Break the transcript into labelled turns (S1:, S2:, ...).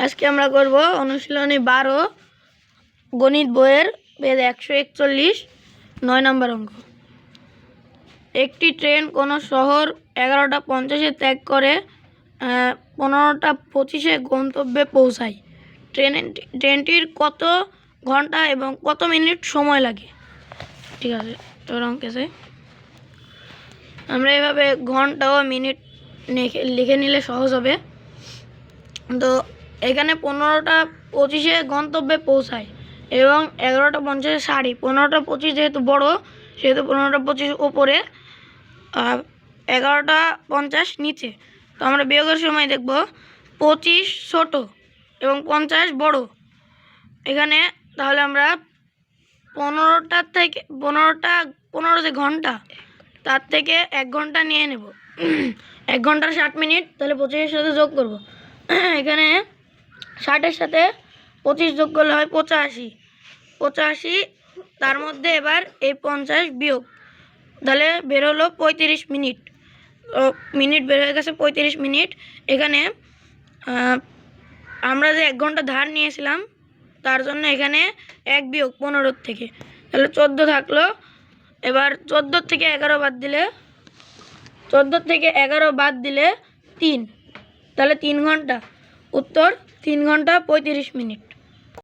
S1: আজকে আমরা করব অনুশীলনী 12 গণিত বইয়ের পেজ 141 9 নম্বর অঙ্ক। একটি ট্রেন কোনো শহর 11টা 50-এ ত্যাগ করে 15টা 25-এ গন্তব্যে পৌঁছায়। ট্রেনটির কত ঘন্টা এবং কত মিনিট সময় লাগে? ঠিক আছে, এবার অঙ্কে আমরা এভাবে ঘন্টা ও মিনিট লিখে নিলে সহজ হবে। তো এখানে 15টা 25-এ গন্তব্যে পৌঁছায় এবং 11টা 50-এ সারি। 15টা 25 যেহেতু বড়, সেহেতু 15টা 25 উপরে, 11টা 50 নিচে। তো আমরা বিয়োগের সময় দেখব 25 ছোট এবং 50 বড়। এখানে তাহলে আমরা 15 যে ঘন্টা, তার থেকে 1 ঘন্টা নিয়ে নেব। 1 ঘন্টার 60 মিনিট, তাহলে 25-এর সাথে যোগ করব। এখানে 60-এর সাথে 25 যোগ করলে হয় 85। তার মধ্যে এবার এই 50 বিয়োগ, তাহলে বের হলো 35 মিনিট। তো মিনিট বের হয়ে গেছে 35 মিনিট। এখানে আমরা যে 1 ঘন্টা ধার নিয়েছিলাম, তার জন্য এখানে 1 বিয়োগ 15 থেকে, তাহলে 14 থাকলো। এবার 14 থেকে 11 বাদ দিলে 3, তাহলে 3 ঘন্টা। উত্তর 3 ঘন্টা 35 মিনিট।